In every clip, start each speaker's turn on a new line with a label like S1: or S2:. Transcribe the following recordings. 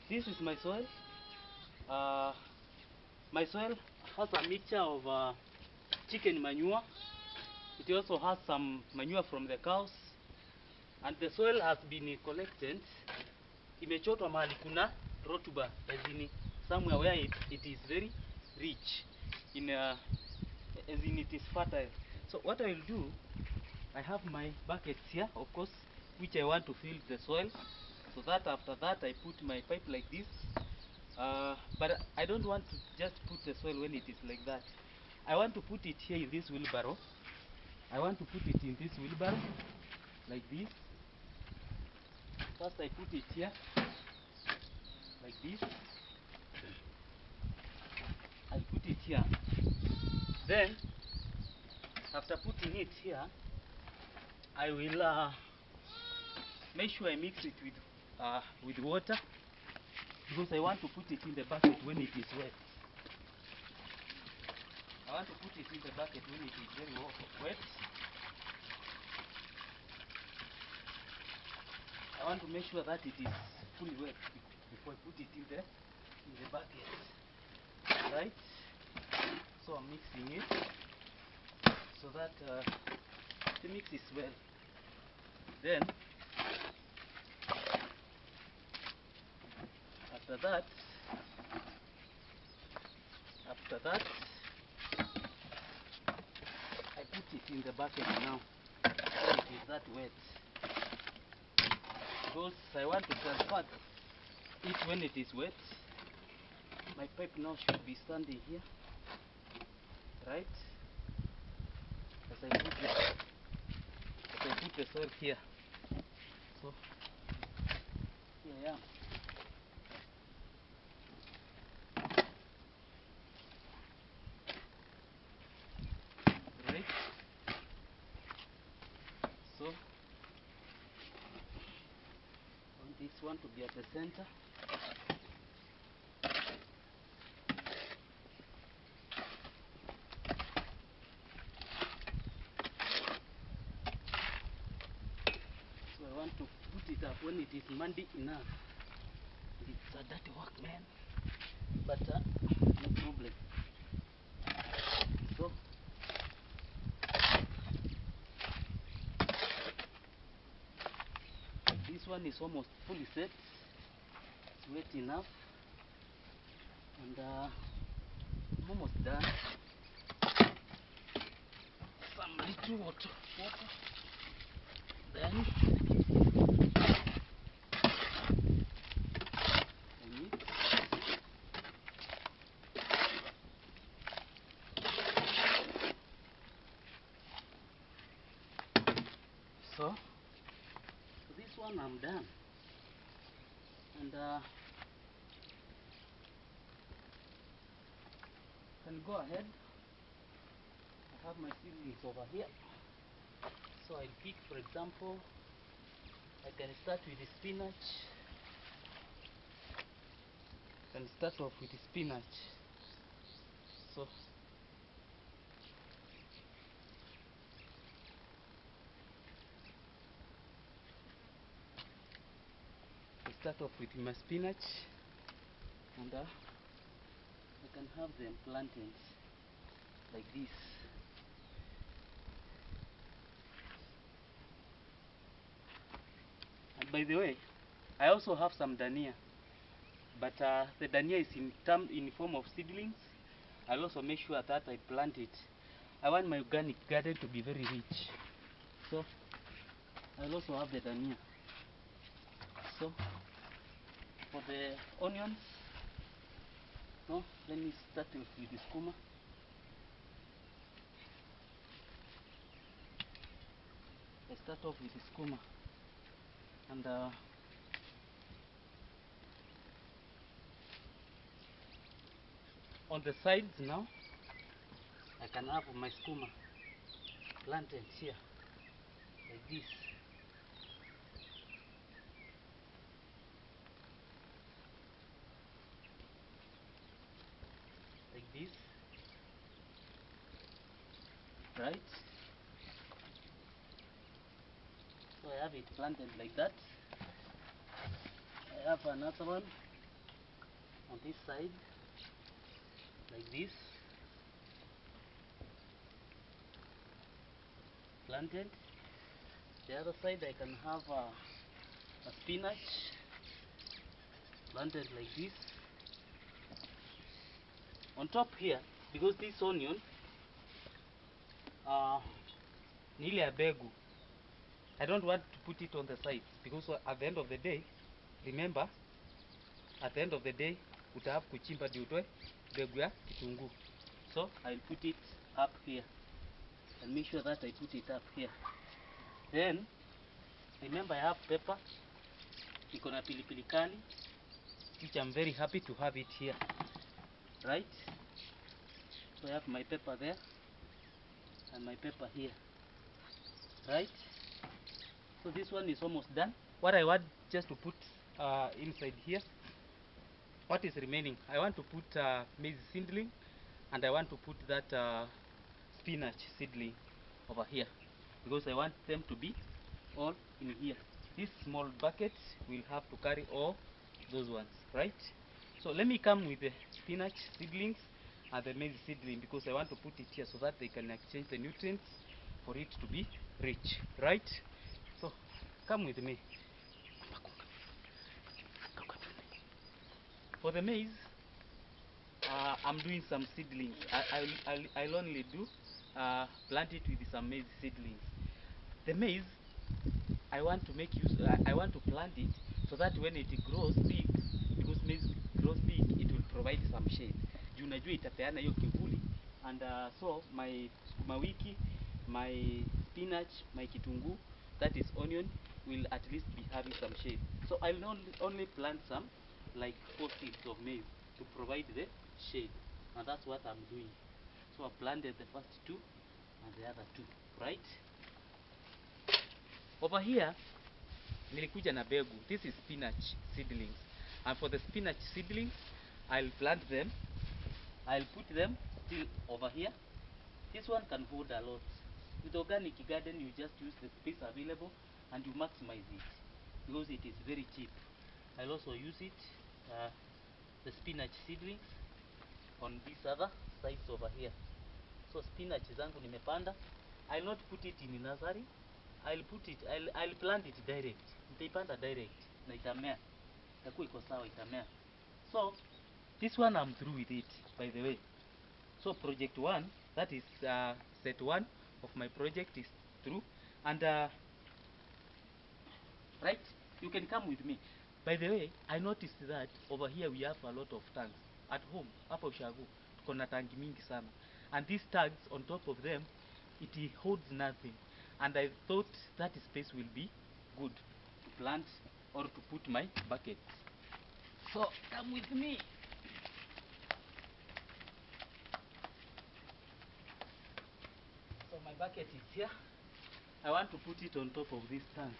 S1: This is my soil. Uh, my soil has a mixture of chicken manure. It also has some manure from the cows, and the soil has been collected. Imechotwa mahali kuna rotuba, as in somewhere where it is very rich, as in it is fertile. So what I will do, I have my buckets here, of course, which I want to fill the soil. So that after that I put my pipe like this. But I don't want to just put the soil when it is like that. I want to put it here in this wheelbarrow. I want to put it in this wheelbarrow like this. First I put it here like this. I put it here. Then after putting it here, I will make sure I mix it with water, because I want to put it in the bucket when it is wet. I want to put it in the bucket when it is very wet. I want to make sure that it is fully wet before I put it in the bucket. Right? So I'm mixing it so that the mix is well. Then after that I put it in the bucket now when it is that wet, because I want to transfer it when it is wet. My pipe now should be standing here, right? As I put the soil here. So here I am. Right? So I want this one to be at the center. So I want to put it up when it is muddy enough. It's a dirty work, man, but no problem. So this one is almost fully set. It's wet enough, and I'm almost done. Some little water. Then so this one I'm done, and can go ahead. I have my seedlings over here, so I pick, for example, I can start with the spinach. I can start off with the spinach. So I start off with my spinach, and I can have them planted like this. And by the way, I also have some dania, but the dania is in form of seedlings. I'll also make sure that I plant it. I want my organic garden to be very rich, so I'll also have the dania. So for the onions, no, let me start with the skuma. I start off with the skuma, and on the sides now I can have my skuma planted here like this. Like this, right? So I have it planted like that. I have another one on this side like this, planted. The other side I can have a spinach planted like this. On top here, because this onion ni ile ya begu, I don't want to put it on the sides because at the end of the day, remember, at the end of the day utahave kuchimba ndio utoe begu ya kitunguu. So I'll put it up here and make sure that I put it up here. Then remember I have pepper, iko na pilipili kali, which I'm very happy to have it here, right? So I have my pepper there and my pepper here, right? So this one is almost done. What I want just to put inside here, what is remaining, I want to put maize seedling, and I want to put that spinach seedling over here, because I want them to be all in here. This small bucket will have to carry all those ones, right? So let me come with the spinach seedlings and the maize seedling, because I want to put it here so that they can exchange the nutrients for it to be rich, right? So come with me. For the maize, I'm doing some seedlings. I'll only do plant it with some maize seedlings. The maize, I want to make use. I want to plant it so that when it grows big, because maize grows big, it will provide some shade. Juu najua itapeana hiyo kivuli, and so my sukuma wiki, my spinach, my kitunguu, that is onion, will at least be having some shade. So I'll only plant some like 4 seeds of maize to provide the shade, and that's what I'm doing. So I planted the first 2 and the other 2, right? Over here nilikuja na begu. This is spinach seedlings, and for the spinach seedlings I'll plant them. I'll put them still over here. This one can hold a lot. With organic garden, you just use the space available and you maximize it because it is very cheap. I'll also use it, the spinach seedlings, on these other sides over here. So spinach zangu nimepanda. I'll not put it in nursery. I'll plant it direct. Nitaipanda direct na itamea. Itakuwa iko sawa, itamea. So this one I'm through with it, by the way. So project 1, that is set 1 of my project is through, and right, you can come with me. By the way, I noticed that over here we have a lot of tanks at home. Hapa Ushago tuko na tangi mingi sana, and these tanks on top of them, it holds nothing, and I thought that space will be good to plant or to put my buckets. So come with me. So my bucket is here. I want to put it on top of this tank.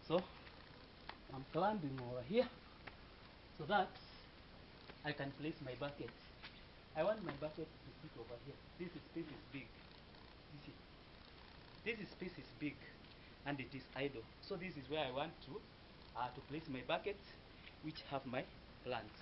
S1: So I'm climbing over here so that I can place my bucket. I want my bucket to sit over here. This space is big. You see, this space is big and it is idle. So this is where I want to place my buckets, which have my plants.